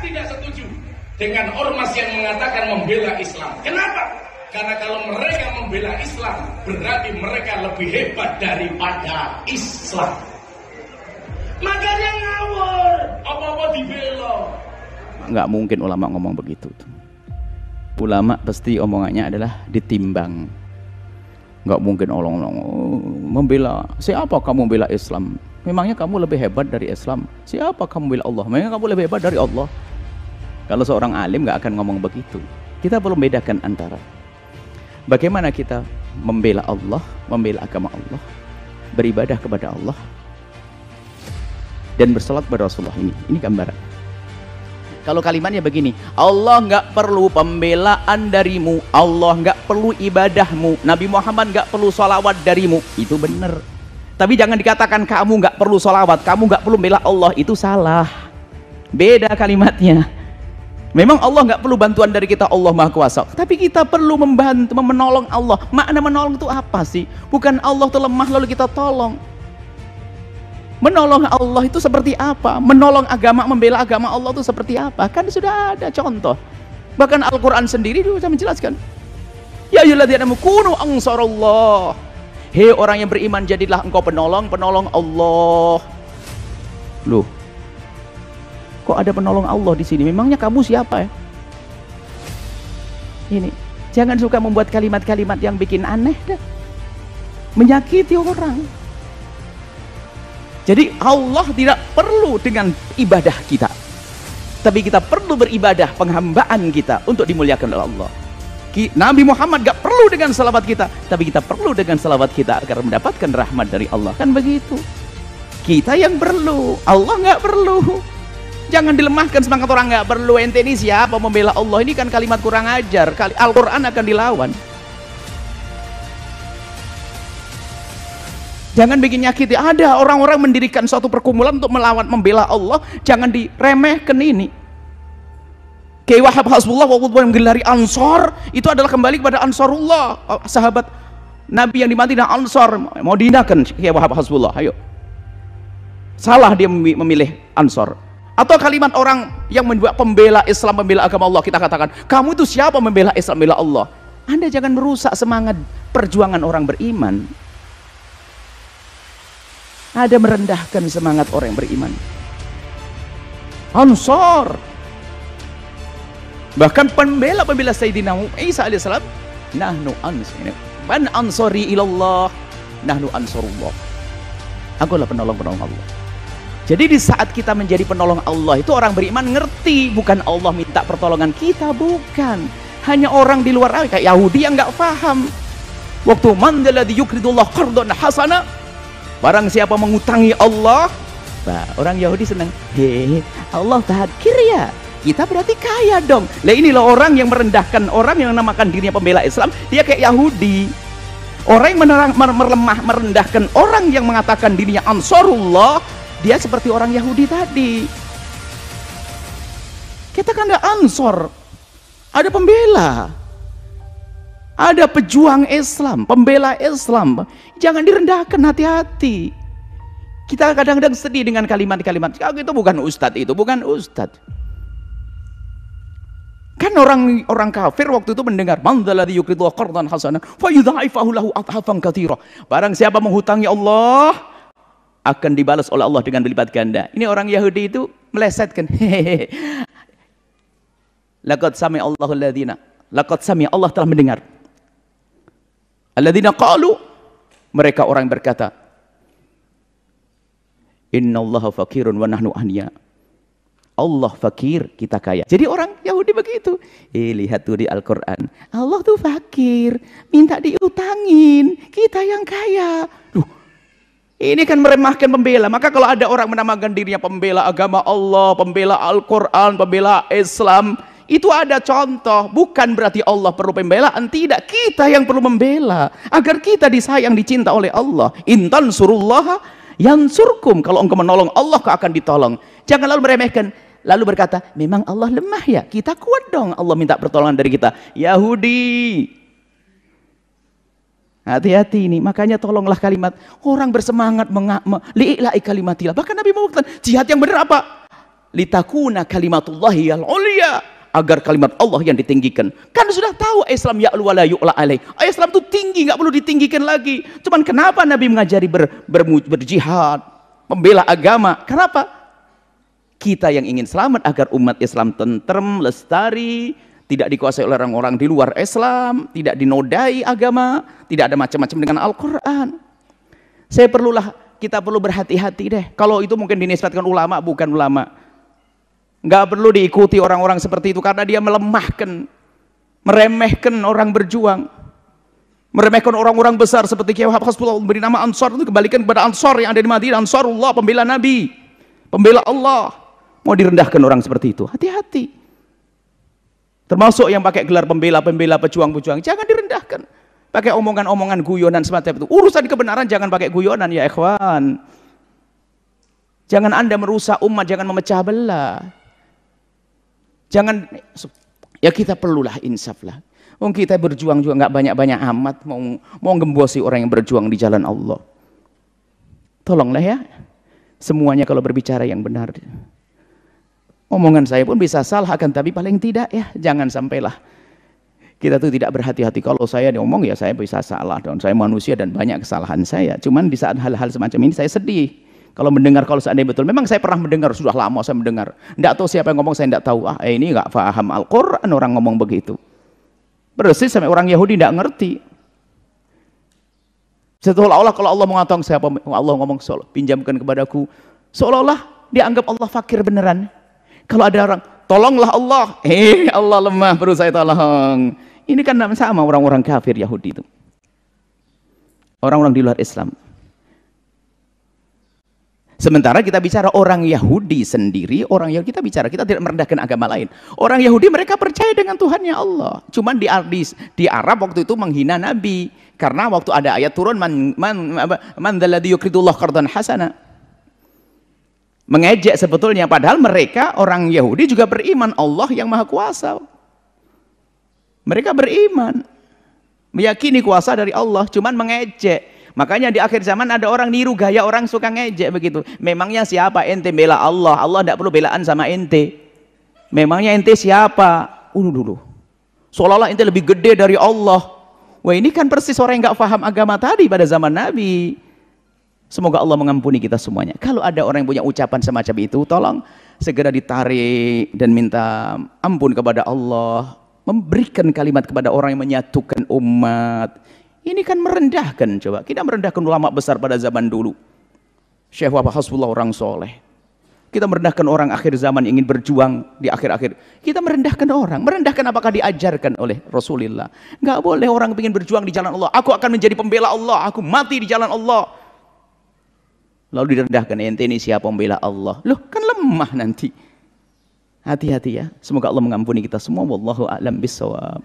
tidak setuju dengan ormas yang mengatakan membela Islam. Kenapa? Karena kalau mereka membela Islam, berarti mereka lebih hebat daripada Islam. Makanya ngawur, apa-apa dibela. Nggak mungkin ulama ngomong begitu. Ulama pasti omongannya adalah ditimbang. Nggak mungkin orang membela. Siapa kamu membela Islam? Memangnya kamu lebih hebat dari Islam? Siapa kamu membela Allah? Memangnya kamu lebih hebat dari Allah? Kalau seorang alim nggak akan ngomong begitu. Kita perlu membedakan antara bagaimana kita membela Allah, membela agama Allah, beribadah kepada Allah, dan bersalat kepada Rasulullah. Ini gambaran. Kalau kalimatnya begini, Allah nggak perlu pembelaan darimu, Allah nggak perlu ibadahmu, Nabi Muhammad nggak perlu sholawat darimu, itu benar. Tapi jangan dikatakan kamu nggak perlu sholawat, kamu nggak perlu bela Allah, itu salah. Beda kalimatnya. Memang Allah nggak perlu bantuan dari kita, Allah Maha Kuasa. Tapi kita perlu membantu, menolong Allah. Makna menolong itu apa sih? Bukan Allah itu lemah lalu kita tolong. Menolong Allah itu seperti apa? Menolong agama, membela agama Allah itu seperti apa? Kan sudah ada contoh. Bahkan Al-Quran sendiri sudah menjelaskan. Ya ayyuhalladzina amanu kunu ansarallah. Hei orang yang beriman, jadilah engkau penolong Allah. Loh, kok ada penolong Allah di sini? Memangnya kamu siapa ya? Ini, jangan suka membuat kalimat-kalimat yang bikin aneh dah. Menyakiti orang. Jadi Allah tidak perlu dengan ibadah kita, tapi kita perlu beribadah penghambaan kita untuk dimuliakan oleh Allah. Nabi Muhammad gak perlu dengan salawat kita, tapi kita perlu dengan salawat kita agar mendapatkan rahmat dari Allah. Kan begitu. Kita yang perlu, Allah gak perlu. Jangan dilemahkan semangat orang gak perlu. Ente ini siapa membela Allah? Ini kan kalimat kurang ajar. Al-Quran akan dilawan. Jangan bikin nyakiti. Ada orang-orang mendirikan suatu perkumpulan untuk melawan, membela Allah. Jangan diremehkan ini. Kiai Wahab Hasbullah waktu menggelari Ansor, itu adalah kembali kepada Ansarullah, sahabat Nabi yang di Madinah, Ansor. Mau dihinakan Kiai Wahab Hasbullah. Ayo. Salah dia memilih Ansor. Atau kalimat orang yang membuat pembela Islam, membela agama Allah, kita katakan, kamu itu siapa membela Islam, membela Allah? Anda jangan merusak semangat perjuangan orang beriman. Ada merendahkan semangat orang yang beriman. Ansor. Bahkan pembela Sayyidina Isa alaihissalam, nahnu ansor. Man ansori ilallah, nahnu ansorullah. Akulah penolong Allah. Jadi di saat kita menjadi penolong Allah itu orang beriman ngerti, bukan Allah minta pertolongan kita, bukan. Hanya orang di luar kayak Yahudi yang nggak paham. Waktu man alladzi yuqridullah qardan hasana, barang siapa mengutangi Allah, nah, orang Yahudi senang. Allah fakir ya, kita berarti kaya dong. Lah inilah orang yang merendahkan orang yang menamakan dirinya pembela Islam, dia kayak Yahudi. Orang yang merendahkan orang yang mengatakan dirinya Ansarullah, dia seperti orang Yahudi tadi. Kita kan ada Ansor, ada pembela, ada pejuang Islam, pembela Islam. Jangan direndahkan, hati-hati. Kita kadang-kadang sedih dengan kalimat-kalimat, itu bukan ustadz, itu bukan ustadz. Kan orang kafir waktu itu mendengar, man dzalladzi yuqridu qardan hasanan fa yudha'ifahu lahu adhafan katsira. Barang siapa menghutangi Allah, akan dibalas oleh Allah dengan berlipat ganda. Ini orang Yahudi itu melesetkan. Laqad sami Allahu alladzina, laqad sami, Allah telah mendengar. Alladzina qalu, mereka orang berkata, innallaha fakirun wa nahnu aghnia. Allah fakir, kita kaya. Jadi orang Yahudi begitu. Lihat tuh di Al-Quran, Allah tuh fakir, minta diutangin, kita yang kaya. Ini kan meremahkan pembela. Maka kalau ada orang menamakan dirinya pembela agama Allah, pembela Al-Quran, pembela Islam, itu ada contoh. Bukan berarti Allah perlu pembelaan, tidak. Kita yang perlu membela agar kita disayang, dicinta oleh Allah. Intan surullah yansurkum. Kalau engkau menolong Allah, kau akan ditolong. Jangan lalu meremehkan, lalu berkata, memang Allah lemah ya, kita kuat dong, Allah minta pertolongan dari kita. Yahudi, hati-hati ini. Makanya tolonglah kalimat orang bersemangat li'ila'i kalimatilah. Bahkan Nabi mengatakan jihad yang benar apa? litakuna kalimatullahi al-ulya, agar kalimat Allah yang ditinggikan. Kan sudah tahu Islam ya'lu wa la yu'la alaih. Islam itu tinggi, nggak perlu ditinggikan lagi. Cuman kenapa Nabi mengajari berjihad, membela agama? Kenapa? Kita yang ingin selamat agar umat Islam tentrem, lestari, tidak dikuasai oleh orang-orang di luar Islam, tidak dinodai agama, tidak ada macam-macam dengan Al-Quran. Kita perlu berhati-hati deh. Kalau itu mungkin dinisbatkan ulama, bukan ulama. Nggak perlu diikuti orang-orang seperti itu karena dia melemahkan, meremehkan orang berjuang, meremehkan orang-orang besar seperti Kiai Wahab Hasbullah memberi nama Ansar. Itu kembalikan kepada Ansar yang ada di Madinah. Ansarullah, pembela Nabi, pembela Allah. Mau direndahkan orang seperti itu, hati-hati. Termasuk yang pakai gelar pembela pejuang-pejuang, jangan direndahkan. Pakai omongan-omongan guyonan semacam itu. Urusan kebenaran jangan pakai guyonan ya ikhwan. Jangan Anda merusak umat, jangan memecah belah. Jangan, ya kita perlulah insaf lah. Kita berjuang juga nggak banyak-banyak amat, mau gembosi orang yang berjuang di jalan Allah. Tolonglah ya, semuanya kalau berbicara yang benar. Omongan saya pun bisa salah, akan tapi paling tidak ya jangan sampailah kita tuh tidak berhati-hati. Kalau saya diomong ya saya bisa salah, dan saya manusia dan banyak kesalahan saya. Cuman di saat hal-hal semacam ini saya sedih kalau mendengar, kalau seandainya betul. Memang saya pernah mendengar, sudah lama saya mendengar. Tidak tahu siapa yang ngomong, saya tidak tahu. Ini nggak paham Al-Quran orang ngomong begitu. Persis sampai orang Yahudi tidak ngerti. Seolah-olah kalau Allah mengatakan siapa, Allah ngomong pinjamkan kepadaku, seolah-olah dianggap Allah fakir beneran. Kalau ada orang, tolonglah Allah. Allah lemah, perlu saya tolong. Ini kan sama orang-orang kafir Yahudi itu. Orang-orang di luar Islam. Sementara kita bicara orang Yahudi sendiri, kita tidak merendahkan agama lain. Orang Yahudi mereka percaya dengan Tuhannya Allah. Cuman di Arab waktu itu menghina Nabi. Karena waktu ada ayat turun, man dzalladzi yuqridullah qardan hasana. Mengejek sebetulnya, padahal mereka orang Yahudi juga beriman Allah yang maha kuasa. Mereka beriman, meyakini kuasa dari Allah, cuman mengejek. Makanya di akhir zaman ada orang niru gaya orang suka ngejek begitu. Memangnya siapa ente bela Allah? Allah tidak perlu belaan sama ente. Memangnya ente siapa? Dulu. Seolah-olah ente lebih gede dari Allah. Wah, ini kan persis orang yang nggak paham agama tadi pada zaman Nabi. Semoga Allah mengampuni kita semuanya. Kalau ada orang yang punya ucapan semacam itu, tolong segera ditarik dan minta ampun kepada Allah. Memberikan kalimat kepada orang yang menyatukan umat. Ini kan merendahkan, coba. Kita merendahkan ulama besar pada zaman dulu. Syekh Wahab Hasbullah orang soleh. Kita merendahkan orang akhir zaman yang ingin berjuang di akhir-akhir. Kita merendahkan orang. Merendahkan apakah diajarkan oleh Rasulullah? Nggak boleh orang ingin berjuang di jalan Allah. Aku akan menjadi pembela Allah. Aku mati di jalan Allah. Lalu direndahkan, ente ini siapa pembela Allah? Loh, kan lemah nanti. Hati-hati ya. Semoga Allah mengampuni kita semua. Wallahu a'lam bishawab.